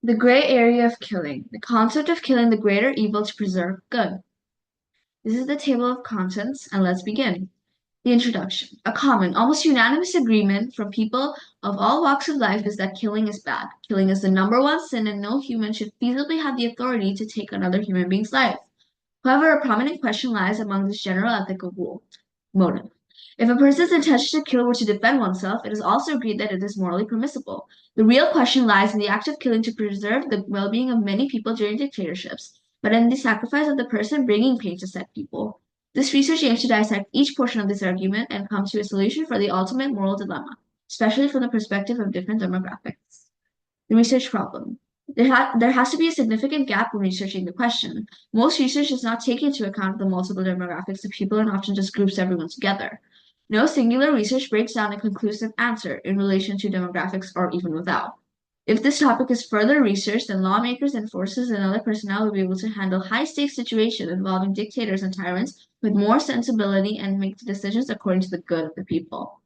The gray area of killing. The concept of killing the greater evil to preserve good. This is the table of contents, and let's begin. The introduction. A common, almost unanimous agreement from people of all walks of life is that killing is bad. Killing is the number one sin, and no human should feasibly have the authority to take another human being's life. However, a prominent question lies among this general ethical rule: motive. If a person's intention to kill were to defend oneself, it is also agreed that it is morally permissible. The real question lies in the act of killing to preserve the well being of many people during dictatorships, but in the sacrifice of the person bringing pain to said people. This research aims to dissect each portion of this argument and come to a solution for the ultimate moral dilemma, especially from the perspective of different demographics. The research problem. There has to be a significant gap when researching the question. Most research does not take into account the multiple demographics of people and often just groups everyone together. No singular research breaks down a conclusive answer in relation to demographics or even without. If this topic is further researched, then lawmakers, enforcers, and other personnel will be able to handle high-stakes situations involving dictators and tyrants with more sensibility and make decisions according to the good of the people.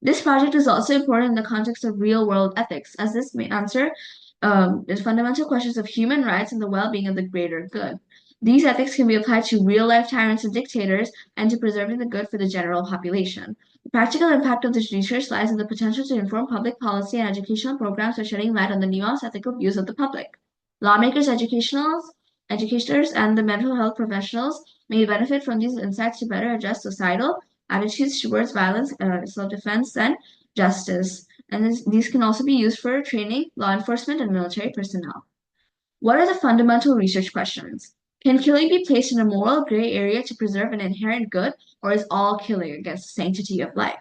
This project is also important in the context of real-world ethics, as this may answer the fundamental questions of human rights and the well-being of the greater good. These ethics can be applied to real-life tyrants and dictators and to preserving the good for the general population. The practical impact of this research lies in the potential to inform public policy and educational programs by shedding light on the nuanced ethical views of the public. Lawmakers, educators, and the mental health professionals may benefit from these insights to better address societal attitudes towards violence, self-defense, and justice. And these can also be used for training law enforcement and military personnel. What are the fundamental research questions? Can killing be placed in a moral gray area to preserve an inherent good, or is all killing against the sanctity of life?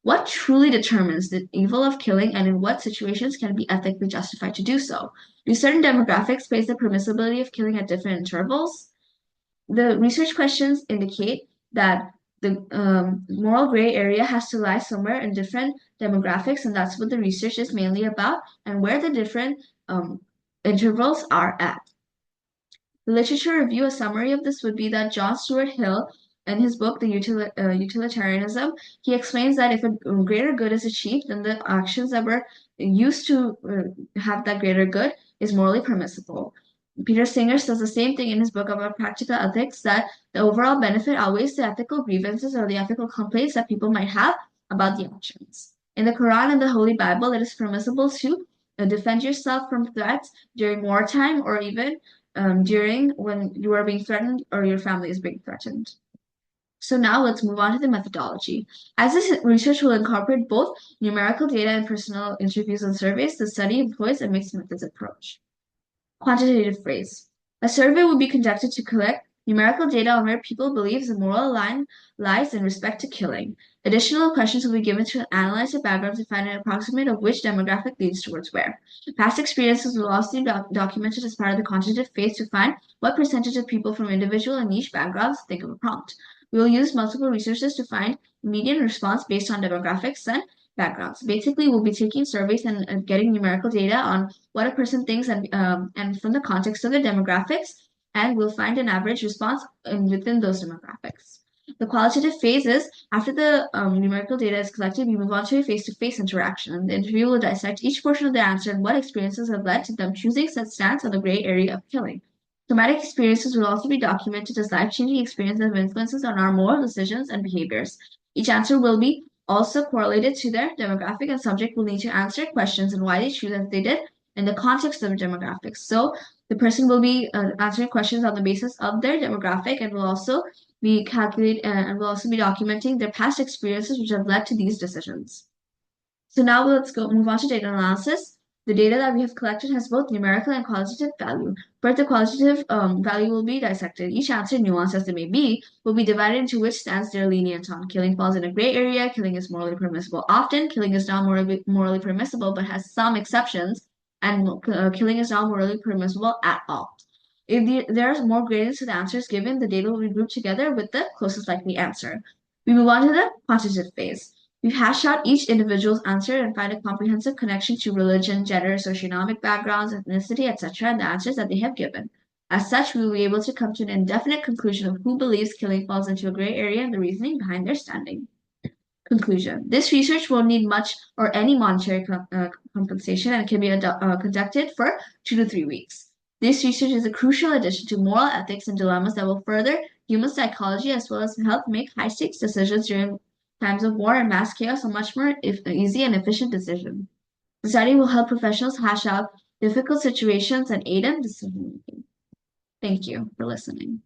What truly determines the evil of killing, and in what situations can it be ethically justified to do so? Do certain demographics place the permissibility of killing at different intervals? The research questions indicate that the moral gray area has to lie somewhere in different demographics, and that's what the research is mainly about, and where the different intervals are at. The literature review, a summary of this would be that John Stuart Hill, in his book, Utilitarianism, he explains that if a greater good is achieved, then the actions that were used to have that greater good is morally permissible. Peter Singer says the same thing in his book about practical ethics, that the overall benefit outweighs the ethical grievances or the ethical complaints that people might have about the actions. In the Quran and the Holy Bible, it is permissible to defend yourself from threats during wartime or even during when you are being threatened or your family is being threatened. So now let's move on to the methodology. As this research will incorporate both numerical data and personal interviews and surveys, the study employs a mixed methods approach. Quantitative phrase. A survey will be conducted to collect numerical data on where people believe the moral line lies in respect to killing. Additional questions will be given to analyze the background to find an approximate of which demographic leads towards where. Past experiences will also be documented as part of the quantitative phase to find what percentage of people from individual and niche backgrounds think of a prompt. We will use multiple resources to find median response based on demographics and backgrounds. Basically, we'll be taking surveys and getting numerical data on what a person thinks and from the context of their demographics, and we'll find an average response within those demographics. The qualitative phase is after the numerical data is collected, we move on to a face-to-face interaction, and the interview will dissect each portion of their answer and what experiences have led to them choosing such stance on the gray area of killing. Traumatic experiences will also be documented as life-changing experiences of influences on our moral decisions and behaviors. Each answer will be also correlated to their demographic, and subject will need to answer questions and why they choose as they did in the context of demographics. So the person will be answering questions on the basis of their demographic and will also be documenting their past experiences which have led to these decisions. So now let's move on to data analysis. The data that we have collected has both numerical and qualitative value. First, the qualitative value will be dissected. Each answer, nuanced as it may be, will be divided into which stance they're lenient on. Killing falls in a gray area. Killing is morally permissible. Often, killing is not morally permissible, but has some exceptions, and killing is not morally permissible at all. If there's more gradients to the answers given, the data will be grouped together with the closest likely answer. We move on to the quantitative phase. We hash out each individual's answer and find a comprehensive connection to religion, gender, socioeconomic backgrounds, ethnicity, etc., and the answers that they have given. As such, we will be able to come to an indefinite conclusion of who believes killing falls into a gray area and the reasoning behind their standing. Conclusion. This research won't need much or any monetary compensation and can be conducted for 2 to 3 weeks. This research is a crucial addition to moral ethics and dilemmas that will further human psychology as well as help make high-stakes decisions during times of war and mass chaos a much more easy and efficient decision. The study will help professionals hash out difficult situations and aid in decision making. Thank you for listening.